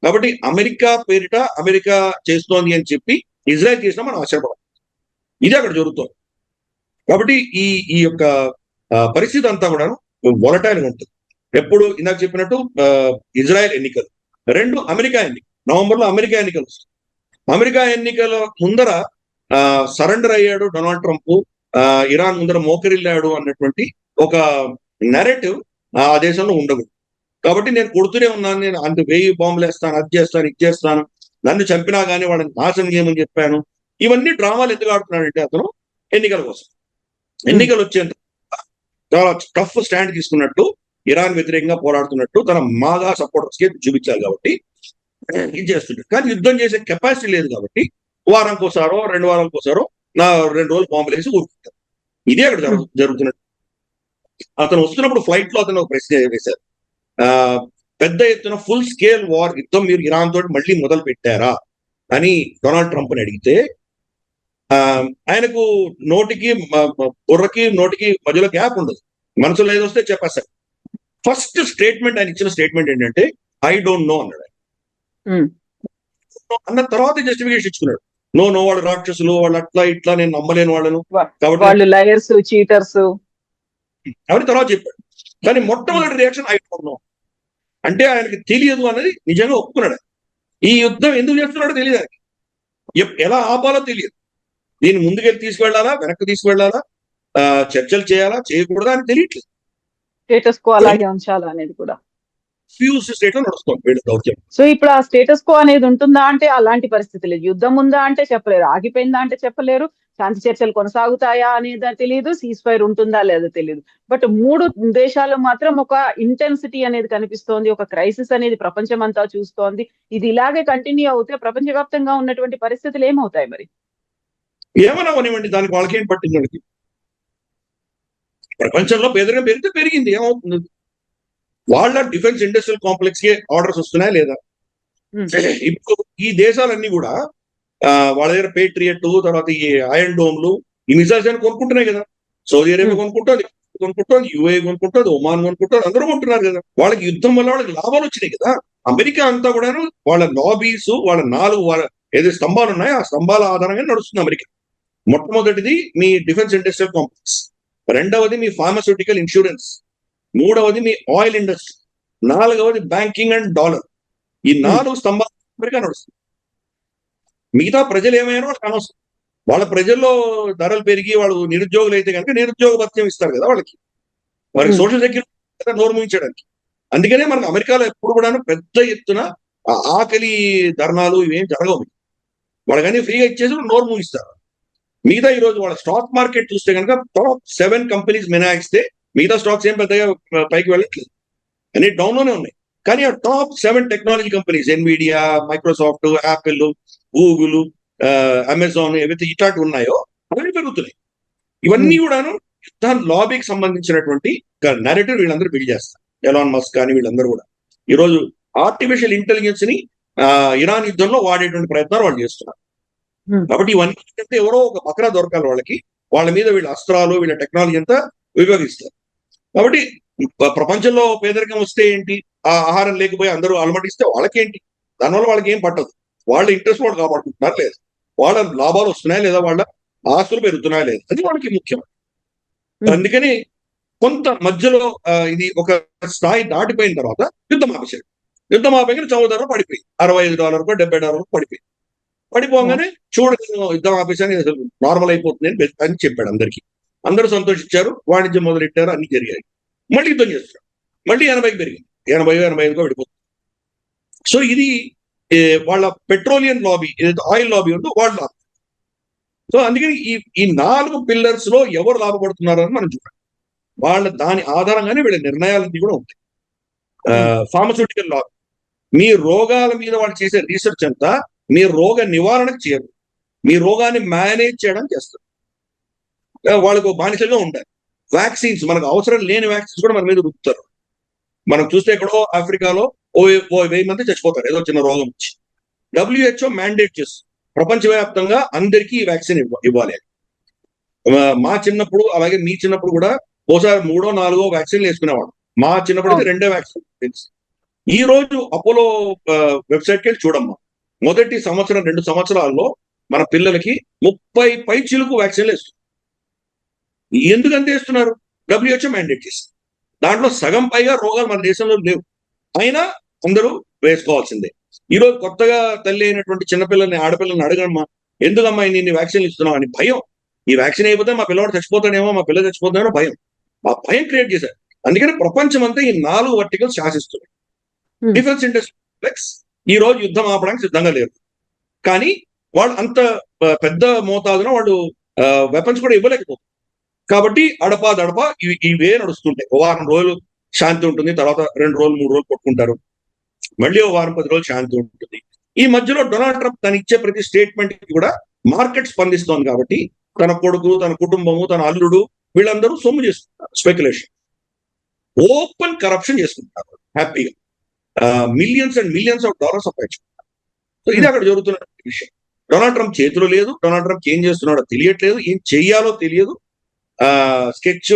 కాబట్టి అమెరికా పేరిట అమెరికా చేస్తోంది అని చెప్పి ఇజ్రాయెల్ చేసినా మనం ఆశ్చర్యపడాలి. ఇది అక్కడ జరుగుతుంది. కాబట్టి ఈ యొక్క పరిస్థితి అంతా కూడా వొలటైల్ ఉంటుంది. ఎప్పుడు ఇందాక చెప్పినట్టు ఇజ్రాయెల్ ఎన్నికలు, 2 అమెరికా ఎన్నికలు, నవంబర్లో అమెరికా ఎన్నికలు వస్తాయి. అమెరికా ఎన్నికల ముందర సరెండర్ అయ్యాడు డొనాల్డ్ ట్రంప్, ఇరాన్ ముందర మోకరిల్లాడు అన్నటువంటి ఒక నెరేటివ్ ఆ దేశంలో ఉండకూడదు. కాబట్టి నేను కొడుతూనే ఉన్నాను, నేను 1000 బాంబులు వేస్తాను, అది చేస్తాను, ఇది చేస్తాను, నన్ను చంపినా కానీ వాళ్ళని నాశనం చేయమని చెప్పాను. ఇవన్నీ డ్రామాలు ఎందుకు ఆడుతున్నాడంటే అతను ఎన్నికల కోసం, ఎన్నికలు వచ్చేంత చాలా టఫ్ స్టాండ్ తీసుకున్నట్టు, ఇరాన్ వ్యతిరేకంగా పోరాడుతున్నట్టు తన మాగా సపోర్టర్స్ కి చూపించాలి కాబట్టి ఇది చేస్తుంటారు. కానీ యుద్ధం చేసే కెపాసిటీ లేదు కాబట్టి వారానికోసారో 2 వారాలకోసారో 2 రోజులు బాంబులు వేసి ఊరుకుంటారు. ఇదే అక్కడ జరుగుతున్నట్టు. అతను వస్తున్నప్పుడు ఫ్లైట్ లో అతను ఒక ప్రశ్న వేశారు, పెద్ద ఎత్తున ఫుల్ స్కేల్ వార్ యుద్ధం మీరు ఇరాన్ తోటి మళ్ళీ మొదలు పెట్టారా అని డొనాల్డ్ ట్రంప్ ని అడిగితే ఆయనకు నోటికి బుర్రకి నోటికి మధ్యలో గ్యాప్ ఉండదు, మనసులో ఏదొస్తే చెప్పేస్తారు. ఫస్ట్ స్టేట్మెంట్ ఆయన ఇచ్చిన స్టేట్మెంట్ ఏంటంటే ఐ డోంట్ నో అన్నాడు. అన్న తర్వాత జస్టిఫికేషన్ ఇచ్చుకున్నాడు. నో వాళ్ళు రాక్షసులు, వాళ్ళు అట్లా ఇట్లా, నేను నమ్మలేని వాళ్ళను, కాబట్టి వాళ్ళు లయర్స్, చీటర్స్ అవన్నీ తర్వాత చెప్పాడు. కానీ మొట్టమొదటి రియాక్షన్ ఐ డోంట్ నో, అంటే ఆయనకి తెలియదు అనేది నిజంగా ఒప్పుకున్నాడు. ఈ యుద్ధం ఎందుకు చేస్తున్నాడో తెలియదు ఆయనకి, ఎలా ఆపాలో తెలియదు, దీన్ని ముందుకెళ్ళి తీసుకువెళ్ళాలా, వెనక్కి తీసుకువెళ్ళాలా, చర్చలు చేయాలా, చేయకూడదా అని తెలియట్లేదు. స్టేటస్ కో అలాగే ఉంచాలా అనేది కూడా ఫ్యూజ్ స్టేట్ లో నడుస్తుంది వీళ్ళ దౌత్యం. సో ఇప్పుడు ఆ స్టేటస్ కో అనేది ఉంటుందా అంటే అలాంటి పరిస్థితి లేదు. యుద్ధం ఉందా అంటే చెప్పలేరు, ఆగిపోయిందా అంటే చెప్పలేరు, శాంతి చర్చలు కొనసాగుతాయా అనేది తెలియదు, సీజ్ ఫైర్ ఉంటుందా లేదా తెలియదు. బట్ 3 దేశాలు మాత్రం ఒక ఇంటెన్సిటీ అనేది కనిపిస్తోంది, ఒక క్రైసిస్ అనేది ప్రపంచం అంతా చూస్తోంది. ఇది ఇలాగే కంటిన్యూ అవుతే ప్రపంచవ్యాప్తంగా ఉన్నటువంటి పరిస్థితులు ఏమవుతాయి మరి? ఏమన్నా అవనివ్వండి, దానికి వాళ్ళకేం పట్టింది? వాళ్ళకి ప్రపంచంలో పేదరికం పెరిగితే పెరిగింది, ఏమవుతుంది? వాళ్ళ డిఫెన్స్ ఇండస్ట్రియల్ కాంప్లెక్స్ కి ఆర్డర్స్ వస్తున్నాయా లేదా? ఇప్పుడు ఈ దేశాలన్నీ కూడా వాళ్ళ దగ్గర పేట్రియట్, తర్వాత ఈ ఐరన్ డోమ్లు, ఈ మిసైల్స్ అని కొనుక్కుంటున్నాయి కదా. సౌదీ అరేబియా కొనుక్కుంటుంది, యుఏ కొనుక్కుంటుంది, ఒమాన్ కొనుక్కుంటుంది, అందరూ కొంటున్నారు కదా. వాళ్ళకి యుద్ధం వల్ల వాళ్ళకి లాభాలు వచ్చినాయి కదా. అమెరికా అంతా కూడాను వాళ్ళ లాబీస్, వాళ్ళ 4 ఏదో స్తంభాలు ఉన్నాయో ఆ స్తంభాల ఆధారంగా నడుస్తుంది అమెరికా. మొట్టమొదటిది మీ డిఫెన్స్ ఇండస్ట్రియల్ కాంప్లెక్స్, రెండవది మీ ఫార్మాస్యూటికల్ ఇన్సూరెన్స్, మూడవది మీ ఆయిల్ ఇండస్ట్రీ, 4వది బ్యాంకింగ్ అండ్ డాలర్. ఈ 4 స్తంభాలు అమెరికా నడుస్తుంది. మిగతా ప్రజలు ఏమైనా వాళ్ళకి అనవసరం. వాళ్ళ ప్రజల్లో ధరలు పెరిగి వాళ్ళు నిరుద్యోగులు అయితే కనుక నిరుద్యోగ భత్యం ఇస్తారు కదా వాళ్ళకి సోషల్ సెక్యూరిటీ నోరు ముగించడానికి. అందుకనే మనకు అమెరికాలో ఎప్పుడు కూడా పెద్ద ఎత్తున ఆకలి ధర్నాలు ఇవేం జరగవు. వాళ్ళకన్నీ ఫ్రీగా ఇచ్చేసి నోరు ముగిస్తారు. మిగతా ఈ రోజు వాళ్ళ స్టాక్ మార్కెట్ చూస్తే కనుక టాప్ 7 కంపెనీస్ మినహాయిస్తే మిగతా స్టాక్స్ ఏం పెద్దగా పైకి వెళ్ళట్లేదు, అన్ని డౌన్ లోనే ఉన్నాయి. కానీ ఆ top 7 technology companies, Nvidia, Microsoft, Apple, Google, Amazon, ఏవైతే ఇట్లాంటి ఉన్నాయో అవన్నీ పెరుగుతున్నాయి. ఇవన్నీ కూడాను లాబీకి సంబంధించినటువంటి నెరేటివ్ వీళ్ళందరూ బిల్డ్ చేస్తారు. ఎలాన్ మస్క్ కానీ వీళ్ళందరూ కూడా ఈరోజు ఆర్టిఫిషియల్ ఇంటెలిజెన్స్ ని ఇరాన్ యుద్ధంలో వాడేటువంటి ప్రయత్నాలు వాళ్ళు చేస్తున్నారు. కాబట్టి ఇవన్నీ ఎవరో ఒక బకరా దొరకాలి వాళ్ళకి, వాళ్ళ మీద వీళ్ళ అస్త్రాలు, వీళ్ళ టెక్నాలజీ అంతా ఉపయోగిస్తారు. కాబట్టి ప్రపంచంలో పేదరికం వస్తే ఏంటి, ఆ ఆహారం లేకపోయి అందరూ అలమటిస్తే వాళ్ళకేంటి, దానివల్ల వాళ్ళకి ఏం పట్టదు. వాళ్ళ ఇంట్రెస్ట్ వాళ్ళు కాపాడుకుంటున్నారు లేదా, వాళ్ళ లాభాలు వస్తున్నాయా లేదా, వాళ్ళ ఆస్తులు పెరుగుతున్నాయా లేదా, అది వాళ్ళకి ముఖ్యం. అందుకని కొంత మధ్యలో ఇది ఒక స్థాయి దాటిపోయిన తర్వాత యుద్ధం ఆపేశాడు. యుద్ధం ఆపేగానే చమురు ధర పడిపోయింది, $60 $70 పడిపోయింది. పడిపోగానే చూడలేదు యుద్ధం ఆపేసాను, అసలు నార్మల్ అయిపోతుంది అని చెప్పాడు అందరికి. అందరూ సంతోషించారు, వాణిజ్యం మొదలెట్టారు, అన్ని జరిగాయి. మళ్ళీ యుద్ధం చేస్తారు, మళ్ళీ 80కి పెరిగింది, 80-85 పడిపోతుంది. సో ఇది వాళ్ళ పెట్రోలియం లాబీ, ఏదైతే ఆయిల్ లాబీ ఉందో వాళ్ళ లాభం. సో అందుకని ఈ 4 పిల్లర్స్ లో ఎవరు లాభపడుతున్నారని మనం చూడాలి. వాళ్ళ దాని ఆధారంగానే వీళ్ళ నిర్ణయాలన్నీ కూడా ఉంటాయి. ఫార్మస్యూటికల్ లాబీ మీ రోగాల మీద వాళ్ళు చేసే రీసెర్చ్ అంతా మీ రోగ నివారణకు చేయరు, మీ రోగాన్ని మేనేజ్ చేయడానికి చేస్తారు. వాళ్ళకు బానిసగా ఉండాలి. వ్యాక్సిన్స్, మనకు అవసరం లేని వ్యాక్సిన్స్ కూడా మన మీద రుపుతారు. మనం చూస్తే ఎక్కడో ఆఫ్రికాలో 1000 మంది చచ్చిపోతారు ఏదో చిన్న రోగం వచ్చి. WHO మ్యాండేట్ చేస్తుంది ప్రపంచవ్యాప్తంగా అందరికీ ఈ వ్యాక్సిన్ ఇవ్వాలి. మా చిన్నప్పుడు అలాగే మీ చిన్నప్పుడు కూడా ఓసారి 3 or 4 వ్యాక్సిన్లు వేసుకునేవాడు. మా చిన్నప్పుడు అయితే 2 వ్యాక్సిన్ తెలుసు. ఈ రోజు అపోలో వెబ్సైట్కి వెళ్ళి చూడమ్మా, మొదటి 2 సంవత్సరాల్లో మన పిల్లలకి 30 పైచిలకు వ్యాక్సిన్లు వేస్తున్నారు. ఎందుకంత వేస్తున్నారు? WHO మ్యాండేట్ చేస్తుంది. దాంట్లో సగం పైగా రోగాలు మన దేశంలో లేవు, అయినా అందరూ వేసుకోవాల్సిందే. ఈ రోజు కొత్తగా తల్లి అయినటువంటి చిన్నపిల్లల్ని, ఆడపిల్లల్ని అడగమ్మా, ఎందుకమ్మా ఇన్ని వ్యాక్సిన్లు ఇస్తున్నావు అని భయం. ఈ వ్యాక్సిన్ అయిపోతే మా పిల్లవాడు చచ్చిపోతాడేమో, మా పిల్ల చచ్చిపోతాడేమో భయం. ఆ భయం క్రియేట్ చేశారు. అందుకని ప్రపంచం అంతా ఈ 4 వర్టికల్స్ శాసిస్తున్నాయి. డిఫెన్స్ ఇండస్ట్రీ కాంప్లెక్స్ ఈ రోజు యుద్ధం ఆపడానికి సిద్ధంగా లేరు, కానీ వాళ్ళు అంత పెద్ద మోతాదున వాళ్ళు వెపన్స్ కూడా ఇవ్వలేకపోతున్నారు. కాబట్టి అడపా దడపా ఇవే నడుస్తుంటాయి. ఓ వారం రోజులు శాంతి ఉంటుంది, తర్వాత 2 రోజులు 3 రోజులు కొట్టుకుంటారు, మళ్ళీ ఓ వారం 10 రోజులు శాంతి ఉంటుంది. ఈ మధ్యలో డొనాల్డ్ ట్రంప్ తను ఇచ్చే ప్రతి స్టేట్మెంట్ కి కూడా మార్కెట్ స్పందిస్తోంది. కాబట్టి తన కొడుకు, తన కుటుంబము, తన అల్లుడు వీళ్ళందరూ సొమ్ము చేసుకుంటారు, స్పెక్యులేషన్, ఓపెన్ కరప్షన్ చేసుకుంటారు హ్యాపీగా, millions and millions of dollars సంపాదించుకుంటారు. సో ఇది అక్కడ జరుగుతున్న విషయం. డొనాల్డ్ ట్రంప్ చేతిలో లేదు, డొనాల్డ్ ట్రంప్ ఏం చేస్తున్నాడో తెలియట్లేదు, ఏం చెయ్యాలో తెలియదు. స్కెచ్,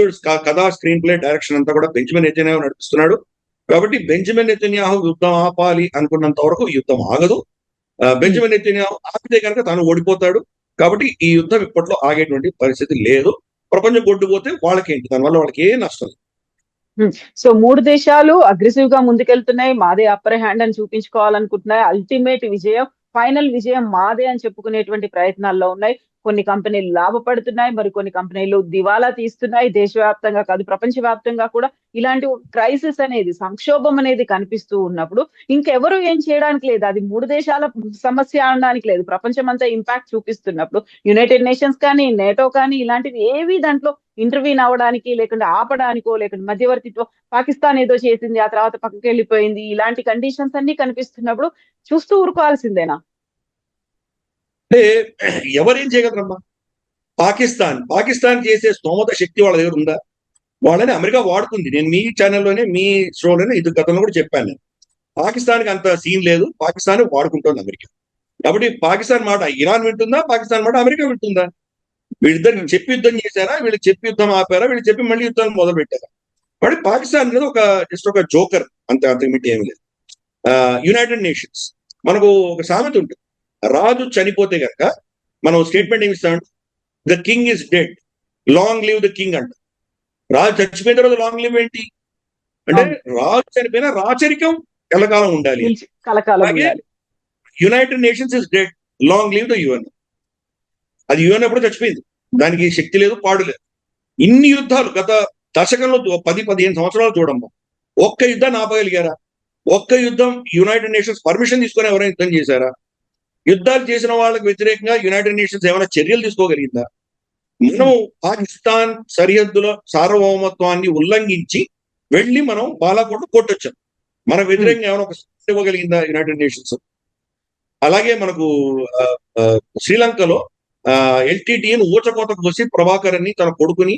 కథ, స్క్రీన్ ప్లే, డైరెక్షన్ అంతా కూడా బెంజమిన్ నెతన్యాహు నడిపిస్తున్నాడు. కాబట్టి బెంజమిన్ నెతన్యాహు యుద్ధం ఆపాలి అనుకున్నంత వరకు యుద్ధం ఆగదు. బెంజమిన్ నెతన్యాహు ఆపితే కనుక తాను ఓడిపోతాడు. కాబట్టి ఈ యుద్ధం ఇప్పట్లో ఆగేటువంటి పరిస్థితి లేదు. ప్రపంచం కొట్టుపోతే వాళ్ళకేంటి, దానివల్ల వాళ్ళకి ఏ నష్టం లేదు. సో 3 దేశాలు అగ్రెసివ్ గా ముందుకెళ్తున్నాయి. మాదే అప్పర్ హ్యాండ్ అని చూపించుకోవాలనుకుంటున్నాయి. అల్టిమేట్ విజయం, ఫైనల్ విజయం మాదే అని చెప్పుకునేటువంటి ప్రయత్నాల్లో ఉన్నాయి. కొన్ని కంపెనీలు లాభపడుతున్నాయి, మరి కొన్ని కంపెనీలు దివాలా తీస్తున్నాయి. దేశవ్యాప్తంగా కాదు, ప్రపంచవ్యాప్తంగా కూడా ఇలాంటి క్రైసిస్ అనేది, సంక్షోభం అనేది కనిపిస్తూ ఉన్నప్పుడు ఇంకెవరు ఏం చేయడానికి లేదు. అది 3 దేశాల సమస్య అనడానికి లేదు. ప్రపంచం అంతా ఇంపాక్ట్ చూపిస్తున్నప్పుడు యునైటెడ్ నేషన్స్ కానీ, నేటో కానీ ఇలాంటివి ఏవి దాంట్లో ఇంటర్వ్యూన్ అవ్వడానికి, లేకుంటే ఆపడానికో, లేకుంటే మధ్యవర్తిత్వం పాకిస్తాన్ ఏదో చేసింది, ఆ తర్వాత పక్కకి వెళ్ళిపోయింది, ఇలాంటి కండిషన్స్ అన్ని కనిపిస్తున్నప్పుడు చూస్తూ ఊరుకోవాల్సిందేనా? అంటే ఎవరేం చేయగలరమ్మా? పాకిస్తాన్ చేసే స్తోమత శక్తి వాళ్ళ దగ్గర ఉందా? వాళ్ళని అమెరికా వాడుతుంది. నేను మీ ఛానల్లోనే, మీ షోలోనే ఇది గతంలో కూడా చెప్పాను. నేను పాకిస్తాన్కి అంత సీన్ లేదు, పాకిస్తాన్ వాడుకుంటుంది అమెరికా. కాబట్టి పాకిస్తాన్ మాట ఇరాన్ వింటుందా, పాకిస్తాన్ మాట అమెరికా వింటుందా? వీళ్ళిద్దరికి చెప్పి యుద్ధం చేశారా, వీళ్ళకి చెప్పి యుద్ధం ఆపారా, వీళ్ళు చెప్పి మళ్ళీ యుద్ధాన్ని మొదలు పెట్టారా? కాబట్టి పాకిస్తాన్ అనేది జస్ట్ ఒక జోకర్, అంతకుమించి ఏమి లేదు. యునైటెడ్ నేషన్స్, మనకు ఒక సామెత ఉంటుంది, రాజు చనిపోతే కనుక మనం స్టేట్మెంట్ ఏమి ఇస్తాం? The king is dead, long live the king అంట. రాజు చచ్చిపోయిన తర్వాత లాంగ్ లివ్ ఏంటి అంటే, రాజు చనిపోయిన రాచరికం ఎల్లకాలం ఉండాలి. అలాగే United nations is dead, long live the UN. అది యుఎన్ ఎప్పుడు చచ్చిపోయింది, దానికి శక్తి లేదు, పాడు లేదు. ఇన్ని యుద్ధాలు గత దశకంలో 10-15 సంవత్సరాలు చూడమ్మా, ఒక్క యుద్ధాన్ని ఆపగలిగారా? ఒక్క యుద్ధం యునైటెడ్ నేషన్స్ పర్మిషన్ తీసుకొని ఎవరైనా యుద్ధం చేశారా? యుద్ధాలు చేసిన వాళ్ళకి వ్యతిరేకంగా యునైటెడ్ నేషన్స్ ఏమైనా చర్యలు తీసుకోగలిగిందా? మనం పాకిస్తాన్ సరిహద్దుల సార్వభౌమత్వాన్ని ఉల్లంఘించి వెళ్ళి మనం బాలాకోట కొట్టొచ్చాం. మన వ్యతిరేకంగా ఏమైనా ఒక ఇవ్వగలిగిందా యునైటెడ్ నేషన్స్? అలాగే మనకు శ్రీలంకలో ఎల్టీటీని ఊచకోత కోసి ప్రభాకర్ అని తన కొడుకుని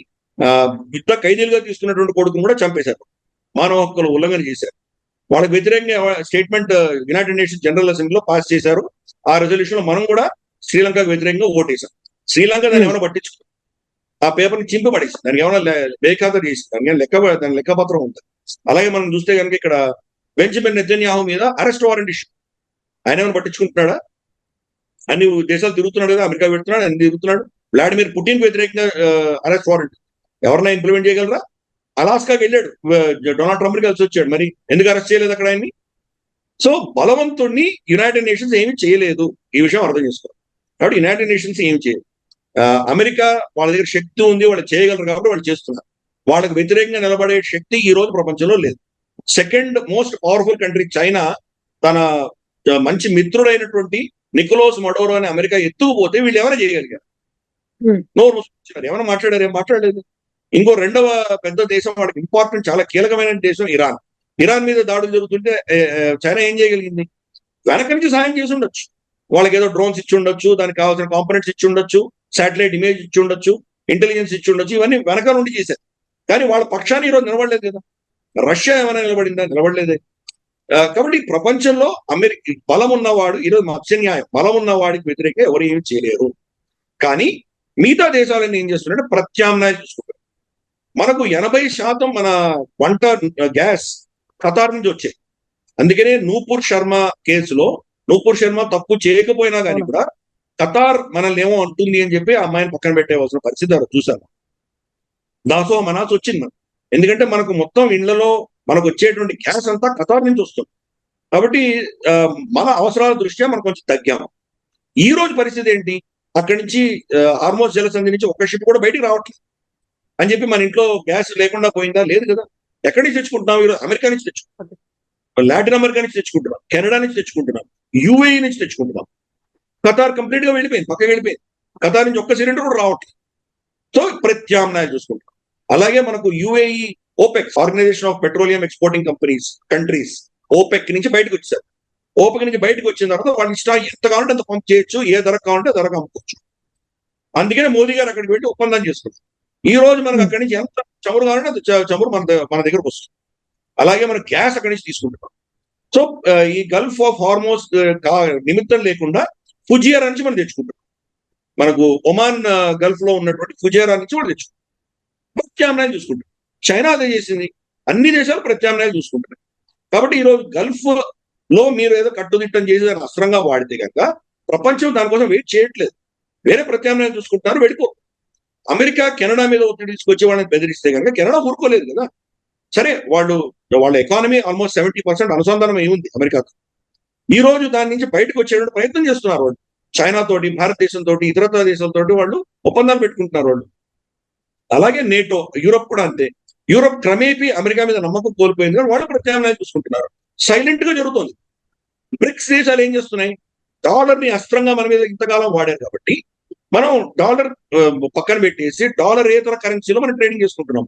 యుద్ధ ఖైదీలుగా తీసుకున్నటువంటి కొడుకుని కూడా చంపేశారు. మానవ హక్కుల ఉల్లంఘన చేశారు. వాళ్ళకి వ్యతిరేకంగా స్టేట్మెంట్ యునైటెడ్ నేషన్స్ జనరల్ అసెంబ్లీలో పాస్ చేశారు. ఆ రెజల్యూషన్ లో మనం కూడా శ్రీలంకకు వ్యతిరేకంగా ఓటేశాం. శ్రీలంక దాన్ని ఏమైనా పట్టించుకో, ఆ పేపర్ని చింపి పడేసి దానికి ఏమైనా బేఖాతరు చేసి దాని లెక్కపత్రం ఉంటుంది. అలాగే మనం చూస్తే కనుక ఇక్కడ బెంజమిన్ నెతన్యాహు మీద అరెస్ట్ వారెంట్ ఇష్యూ, ఆయన ఏమైనా పట్టించుకుంటున్నాడా? అన్ని దేశాలు తిరుగుతున్నాడు కదా, అమెరికా పెడుతున్నాడు, అన్ని తిరుగుతున్నాడు. వ్లాడిమిర్ పుటిన్ వ్యతిరేకంగా అరెస్ట్ వారెంట్ ఎవరైనా ఇంప్లిమెంట్ చేయగలరా? అలాస్కాకి వెళ్ళాడు, డొనాల్డ్ ట్రంప్ కలిసి వచ్చాడు, మరి ఎందుకు అరెస్ట్ చేయలేదు అక్కడ ఆయన్ని? సో బలవంతుడిని యునైటెడ్ నేషన్స్ ఏమి చేయలేదు, ఈ విషయం అర్థం చేసుకోవాలి. కాబట్టి యునైటెడ్ నేషన్స్ ఏమి చేయలేదు. అమెరికా వాళ్ళ దగ్గర శక్తి ఉంది, వాళ్ళు చేయగలరు కాబట్టి వాళ్ళు చేస్తున్నారు. వాళ్ళకి వ్యతిరేకంగా నిలబడే శక్తి ఈ రోజు ప్రపంచంలో లేదు. Second most powerful country China తన మంచి మిత్రుడైనటువంటి నికోలస్ మడోరో అని అమెరికా ఎత్తుకుపోతే వీళ్ళు ఎవరైనా చేయగలిగారు? నోరు మూసుకొచ్చారు, ఏమైనా మాట్లాడారు? ఏం మాట్లాడలేదు. ఇంకో రెండవ పెద్ద దేశం, వాడికి ఇంపార్టెంట్, చాలా కీలకమైన దేశం ఇరాన్. ఇరాన్ మీద దాడులు జరుగుతుంటే చైనా ఏం చేయగలిగింది? వెనక నుంచి సాయం చేసి ఉండొచ్చు, వాళ్ళకి ఏదో డ్రోన్స్ ఇచ్చి ఉండొచ్చు, దానికి కావాల్సిన కాంపోనెంట్స్ ఇచ్చి ఉండొచ్చు, శాటిలైట్ ఇమేజ్ ఇచ్చి ఉండొచ్చు, ఇంటెలిజెన్స్ ఇచ్చి ఉండొచ్చు, ఇవన్నీ వెనక నుండి చేశారు. కానీ వాళ్ళ పక్షాన్ని ఈరోజు నిలబడలేదు కదా. రష్యా ఏమైనా నిలబడిందా? నిలబడలేదే. కాబట్టి ప్రపంచంలో అమెరికా బలం ఉన్నవాడు, ఈరోజు మత్స్యన్యాయం బలం ఉన్నవాడికి వ్యతిరేకంగా ఎవరు ఏమి చేయలేరు. కానీ మిగతా దేశాలన్నీ ఏం చేస్తున్నారంటే ప్రత్యామ్నాయం చూసుకుంటారు. మనకు 80% మన వంట గ్యాస్ ఖతార్ నుంచి వచ్చాయి. అందుకనే నూపూర్ శర్మ కేసులో, నూపూర్ శర్మ తప్పు చేయకపోయినా కానీ కూడా ఖతార్ మనల్ని ఏమో అంటుంది అని చెప్పి ఆ అమ్మాయిని పక్కన పెట్టేవలసిన పరిస్థితి చూసాము. దాసో మనాస్ వచ్చింది మనం, ఎందుకంటే మనకు మొత్తం ఇళ్లలో మనకు వచ్చేటువంటి గ్యాస్ అంతా ఖతార్ నుంచి వస్తుంది. కాబట్టి మన అవసరాల దృష్ట్యా మనం కొంచెం తగ్గాము. ఈ రోజు పరిస్థితి ఏంటి? అక్కడి నుంచి హార్మోస్ జలసంధి నుంచి ఒక్క షిప్ కూడా బయటికి రావట్లేదు అని చెప్పి మన ఇంట్లో గ్యాస్ లేకుండా పోయిందా? లేదు కదా. ఎక్కడి నుంచి తెచ్చుకుంటున్నాం? ఈరోజు అమెరికా నుంచి తెచ్చుకుంటున్నాం, లాటిన్ అమెరికా నుంచి తెచ్చుకుంటున్నాం, కెనడా నుంచి తెచ్చుకుంటున్నాం, యూఏఈ నుంచి తెచ్చుకుంటున్నాం. ఖతార్ కంప్లీట్ గా వెళ్ళిపోయింది, పక్కకి వెళ్ళిపోయింది. ఖతార్ నుంచి ఒక్క సిలిండర్ కూడా రావట్లేదు. సో ప్రత్యామ్నాయాలు చూసుకుంటాం. అలాగే మనకు UAE OPEC, organization of petroleum exporting countries, OPEC నుంచి బయటకు వచ్చారు. ఓపెక్ నుంచి బయటకు వచ్చిన తర్వాత వాళ్ళ ఇష్టం, ఎంత కావాలంటే అంత పంప్ చేయొచ్చు, ఏ ధరకు కావాలంటే ధరకు అమ్ముకోవచ్చు. అందుకనే మోదీ గారు అక్కడికి వెళ్ళి ఒప్పందం చేసుకున్నారు. ఈ రోజు మనకు అక్కడి నుంచి ఎంత చమురు కావాలంటే అంత చమురు మన దగ్గరకు వస్తుంది. అలాగే మన గ్యాస్ అక్కడి నుంచి తీసుకుంటున్నాం. సో ఈ గల్ఫ్ ఆఫ్ హార్మోస్ నిమిత్తం లేకుండా ఫుజియరా నుంచి మనం తెచ్చుకుంటున్నాం. మనకు ఒమాన్ గల్ఫ్ లో ఉన్నటువంటి ఫుజియరా నుంచి మనం తెచ్చుకుంటాం. ప్రత్యామ్నాయం చూసుకుంటాం. చైనా అదే చేసింది, అన్ని దేశాలు ప్రత్యామ్నాయాలు చూసుకుంటున్నాయి. కాబట్టి ఈరోజు గల్ఫ్ లో మీరు ఏదో కట్టుదిట్టం చేసి దాన్ని అస్త్రంగా వాడితే కనుక ప్రపంచం దానికోసం వెయిట్ చేయట్లేదు. వేరే ప్రత్యామ్నాయం చూసుకుంటున్నారు, వెళ్ళిపో. అమెరికా కెనడా మీద ఒత్తిడి తీసుకొచ్చి వాళ్ళని బెదిరిస్తే కనుక కెనడా ఊరుకోలేదు కదా. సరే, వాళ్ళ ఎకానమీ ఆల్మోస్ట్ 70% అనుసంధానం అయి ఉంది అమెరికాతో. ఈ రోజు దాని నుంచి బయటకు వచ్చేటువంటి ప్రయత్నం చేస్తున్నారు వాళ్ళు. చైనా తోటి, భారతదేశంతో, ఇతరత్ర దేశాలతోటి వాళ్ళు ఒప్పందాలు పెట్టుకుంటున్నారు వాళ్ళు. అలాగే నేటో, యూరోప్ కూడా అంతే. యూరోప్ క్రమేపీ అమెరికా మీద నమ్మకం కోల్పోయింది కానీ వాళ్ళు ప్రత్యామ్నాయం చూసుకుంటున్నారు. సైలెంట్ గా జరుగుతుంది. బ్రిక్స్ దేశాలు ఏం చేస్తున్నాయి? డాలర్ ని అస్త్రంగా మన మీద ఇంతకాలం వాడారు కాబట్టి మనం డాలర్ పక్కన పెట్టేసి డాలరేతర కరెన్సీలో మనం ట్రేడింగ్ చేసుకుంటున్నాం.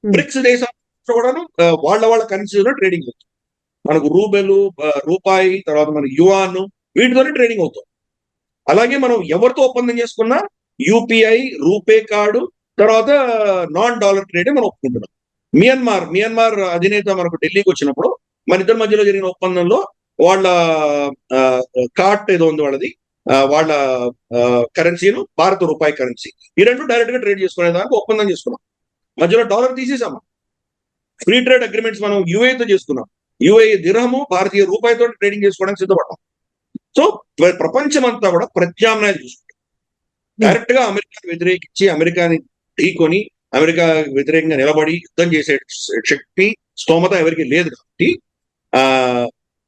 బ్రిక్స్ దేశాలు కూడాను వాళ్ళ కరెన్సీలో ట్రేడింగ్ అవుతుంది. మనకు రూబెలు, రూపాయి, తర్వాత మన యువాన్, వీటితోనే ట్రేడింగ్ అవుతుంది. అలాగే మనం ఎవరితో ఒప్పందం చేసుకున్నా యూపీఐ, రూపే కార్డు, తర్వాత నాన్ డాలర్ ట్రేడే మనం ఒప్పుకుంటున్నాం. మియన్మార్ అధినేత మనకు ఢిల్లీకి వచ్చినప్పుడు మన ఇద్దరి మధ్యలో జరిగిన ఒప్పందంలో వాళ్ళ కార్ట్ ఏదో ఉంది వాళ్ళది, వాళ్ళ కరెన్సీను భారత రూపాయి కరెన్సీ, ఈ రెండు డైరెక్ట్ గా ట్రేడ్ చేసుకునే దానికి ఒప్పందం చేసుకున్నాం. మధ్యలో డాలర్ తీసేసాము. ఫ్రీ ట్రేడ్ అగ్రిమెంట్స్ మనం యూఏతో చేసుకున్నాం. యూఏ దిర్హము భారతీయ రూపాయితో ట్రేడింగ్ చేసుకోవడానికి సిద్ధపడ్డాం. సో ప్రపంచం అంతా కూడా ప్రత్యామ్నాయాలు చూసుకుంటాం. డైరెక్ట్ గా అమెరికాని వ్యతిరేకించి, అమెరికాని ఢీకొని, అమెరికా వ్యతిరేకంగా నిలబడి యుద్ధం చేసే శక్తి, స్తోమత ఎవరికి లేదు కాబట్టి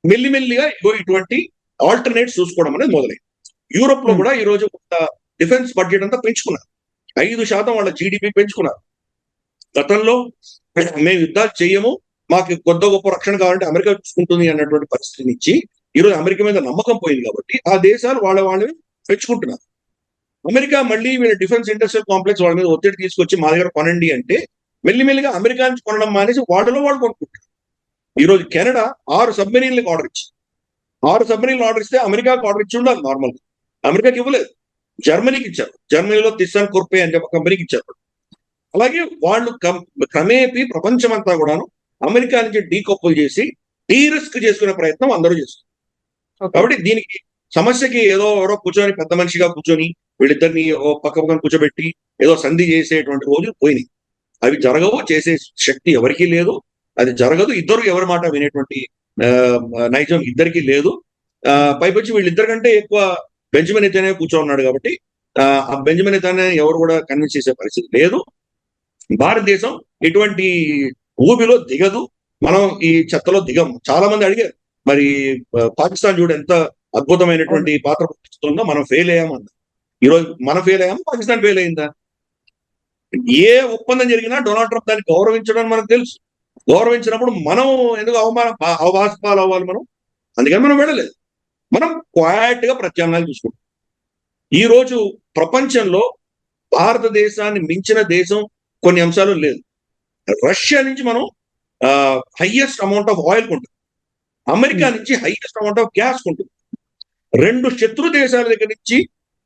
మెల్లిమెల్లిగా ఇటువంటి ఆల్టర్నేట్స్ చూసుకోవడం అనేది మొదలైంది. యూరోప్ లో కూడా ఈ రోజు డిఫెన్స్ బడ్జెట్ అంతా పెంచుకున్నారు. 5% వాళ్ళ జీడిపి పెంచుకున్నారు. గతంలో మేము యుద్ధాలు చేయము, మాకు కొత్త గొప్ప రక్షణ కావాలంటే అమెరికా చూసుకుంటుంది అన్నటువంటి పరిస్థితి నుంచి ఈరోజు అమెరికా మీద నమ్మకం పోయింది కాబట్టి ఆ దేశాలు వాళ్ళని పెంచుకుంటున్నారు. అమెరికా మళ్ళీ వీళ్ళ డిఫెన్స్ ఇండస్ట్రియల్ కాంప్లెక్స్ వాళ్ళ మీద ఒత్తిడి తీసుకొచ్చి మా దగ్గర కొనండి అంటే మెల్లిమెల్లిగా అమెరికా నుంచి కొనడం మానేసి వాళ్ళు కొనుక్కుంటారు. ఈ రోజు కెనడా 6 సబ్మెరీన్లకు ఆర్డర్ ఇచ్చింది. 6 సబ్మెరీన్లు ఆర్డర్ ఇస్తే అమెరికాకు ఆర్డర్ ఇచ్చి ఉండాలి నార్మల్గా. అమెరికాకి ఇవ్వలేదు, జర్మనీకి ఇచ్చారు. జర్మనీలో టిస్సాన్ కుర్పే అని చెప్పి కంపెనీకి ఇచ్చారు. అలాగే వాళ్ళు క్రమేపీ ప్రపంచం అంతా కూడాను అమెరికా నుంచి డీకప్పుల్ చేసి డీరిస్క్ చేసుకునే ప్రయత్నం అందరూ చేస్తారు. కాబట్టి దీనికి సమస్యకి ఎవరో కూర్చొని పెద్ద మనిషిగా కూర్చొని వీళ్ళిద్దరిని పక్కన కూర్చోబెట్టి ఏదో సంధి చేసేటువంటి రోజులు పోయినాయి. అవి జరగవు, చేసే శక్తి ఎవరికీ లేదు, అది జరగదు. ఇద్దరు ఎవరి మాట వినేటువంటి నైజం ఇద్దరికీ లేదు. పైపొచ్చి వీళ్ళిద్దరి కంటే ఎక్కువ బెంజమిన్ నెతన్యాహు కూర్చోన్నాడు కాబట్టి ఆ బెంజమిన్ నెతన్యాహు ఎవరు కూడా కన్విన్స్ చేసే పరిస్థితి లేదు. భారతదేశం ఇటువంటి ఊబిలో దిగదు, మనం ఈ చెత్తలో దిగము. చాలా మంది అడిగారు, మరి పాకిస్తాన్ చూడు ఎంత అద్భుతమైనటువంటి పాత్ర పోషిస్తుందో, మనం ఫెయిల్ అయ్యామన్నా. ఈరోజు మనం ఫెయిల్ అయ్యాము, పాకిస్తాన్ ఫెయిల్ అయిందా? ఏ ఒప్పందం జరిగినా డొనాల్డ్ ట్రంప్ దాన్ని గౌరవించడం మనకు తెలుసు. గౌరవించినప్పుడు మనం ఎందుకు అవమాసపాలు అవ్వాలి మనం? అందుకని మనం వెళ్ళలేదు. మనం క్వాయిట్ గా ప్రత్యామ్నాయాలు చూసుకుంటాం. ఈ రోజు ప్రపంచంలో భారతదేశాన్ని మించిన దేశం కొన్ని అంశాలు లేదు. రష్యా నుంచి మనం హైయెస్ట్ అమౌంట్ ఆఫ్ ఆయిల్ కొంటాం. అమెరికా నుంచి హైయెస్ట్ అమౌంట్ ఆఫ్ గ్యాస్ కొంటుంది. 2 శత్రు దేశాల దగ్గర నుంచి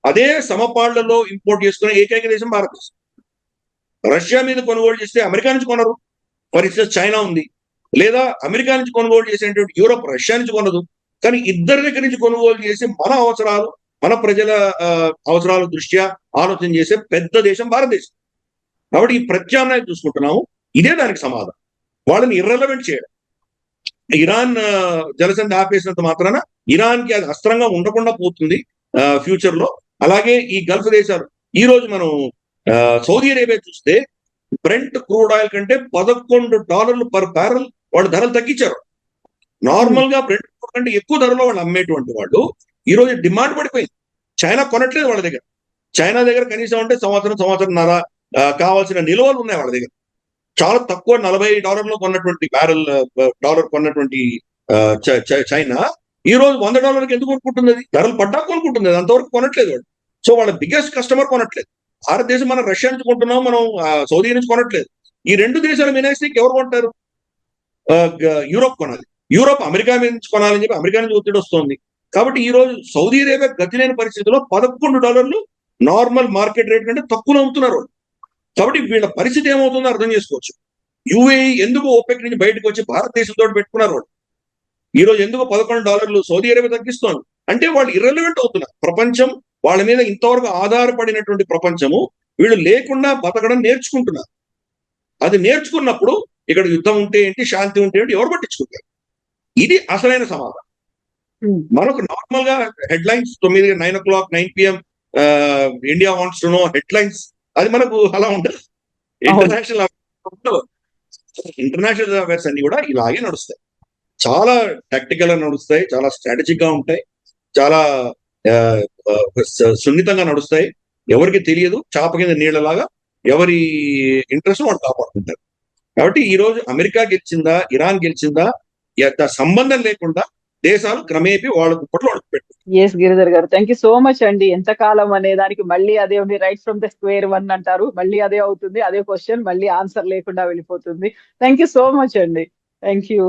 అదే సమపాళ్లలో ఇంపోర్ట్ చేసుకునే ఏకైక దేశం భారతదేశం. రష్యా మీద కొనుగోలు చేస్తే అమెరికా నుంచి కొనరు. ఫర్ ఇన్స్టెన్స్ చైనా ఉంది. లేదా అమెరికా నుంచి కొనుగోలు చేసేటువంటి యూరోప్ రష్యా నుంచి కొనదు. కానీ ఇద్దరి దగ్గర నుంచి కొనుగోలు చేసి మన అవసరాలు, మన ప్రజల అవసరాల దృష్ట్యా ఆలోచన చేసే పెద్ద దేశం భారతదేశం. కాబట్టి ఈ ప్రత్యామ్నాయం చూసుకుంటున్నాము. ఇదే దానికి సమాధానం. వాళ్ళని ఇర్రెలవెంట్ చేయడం. ఇరాన్ జలసంధి ఆపేసినంత మాత్రాన ఇరాన్ కి అది అస్త్రంగా ఉండకుండా పోతుంది ఫ్యూచర్ లో. అలాగే ఈ గల్ఫ్ దేశాలు, ఈ రోజు మనం సౌదీ అరేబియా చూస్తే బ్రెంట్ క్రూడ్ ఆయిల్ కంటే $11 పర్ బ్యారెల్ వాళ్ళు ధరలు తగ్గించారు. నార్మల్ గా బ్రెంట్ క్రూడ్ కంటే ఎక్కువ ధరలో వాళ్ళు అమ్మేటువంటి వాళ్ళు ఈ రోజు డిమాండ్ పడిపోయింది. చైనా కొనట్లేదు వాళ్ళ దగ్గర. చైనా దగ్గర కనీసం అంటే సంవత్సరంన్నర కావాల్సిన నిల్వలు ఉన్నాయి వాళ్ళ దగ్గర. చాలా తక్కువ $40 కొన్నటువంటి డాలర్ కొన్నటువంటి చైనా ఈ రోజు $100 ఎందుకు కొనుక్కుంటుంది? అది ధరలు పడ్డా కొనుక్కుంటుంది. అంతవరకు కొనట్లేదు వాళ్ళు. సో వాళ్ళ బిగ్గెస్ట్ కస్టమర్ కొనట్లేదు. భారతదేశం మనం రష్యా నుంచి కొంటున్నాం, మనం సౌదీ నుంచి కొనట్లేదు. ఈ 2 దేశాలు మినహాయిస్తే ఎవరు కొంటారు? యూరోప్ కొనాలి. యూరోప్ అమెరికా నుంచి కొనాలని చెప్పి అమెరికా నుంచి ఒత్తిడి వస్తుంది. కాబట్టి ఈ రోజు సౌదీ అరేబియా గతి లేని పరిస్థితిలో $11 నార్మల్ మార్కెట్ రేట్ కంటే తక్కువ అమ్ముతున్నారు. కాబట్టి వీళ్ళ పరిస్థితి ఏమవుతుందో అర్థం చేసుకోవచ్చు. యూఏఈ ఎందుకు ఓపెక్ నుంచి బయటకు వచ్చి భారతదేశంతో పెట్టుకున్నారు వాళ్ళు. ఈ రోజు ఎందుకు $11 సౌదీ అరేబియా తగ్గిస్తోంది అంటే వాళ్ళు ఇర్రెలవెంట్ అవుతున్నారు. ప్రపంచం వాళ్ళ మీద ఇంతవరకు ఆధారపడినటువంటి ప్రపంచము వీళ్ళు లేకుండా బతకడం నేర్చుకుంటున్నారు. అది నేర్చుకున్నప్పుడు ఇక్కడ యుద్ధం ఉంటే ఏంటి, శాంతి ఉంటే ఏంటి ఎవరు పట్టించుకుంటారు? ఇది అసలైన సమాధానం. మనకు నార్మల్ గా headlines 9 o'clock 9 PM India wants to know headlines, అది మనకు అలా ఉంటుంది. ఇంటర్నేషనల్ అఫైర్స్ అన్ని కూడా ఇలాగే నడుస్తాయి. చాలా టాక్టికల్ గా నడుస్తాయి, చాలా స్ట్రాటజిక్ గా ఉంటాయి, చాలా సున్నితంగా నడుస్తాయి. ఎవరికి తెలియదు, చాప కింద నీళ్ళలాగా ఎవరి ఇంట్రెస్ట్ వాళ్ళు కాపాడుకుంటారు. కాబట్టి ఈ రోజు అమెరికా గెలిచిందా, ఇరాన్ గెలిచిందా, సంబంధం లేకుండా దేశాలు క్రమేపీ వాళ్ళ దుప్పట్లు వాళ్ళకి పెట్టారు. ఎస్ గిరిధర్ గారు, థ్యాంక్ యూ సో మచ్ అండి. ఎంతకాలం అనే దానికి మళ్ళీ అదే ఉంది, right from the square one అంటారు, మళ్ళీ అదే అవుతుంది, అదే క్వశ్చన్ మళ్ళీ ఆన్సర్ లేకుండా వెళ్ళిపోతుంది. థ్యాంక్ యూ సో మచ్ అండి. Thank you.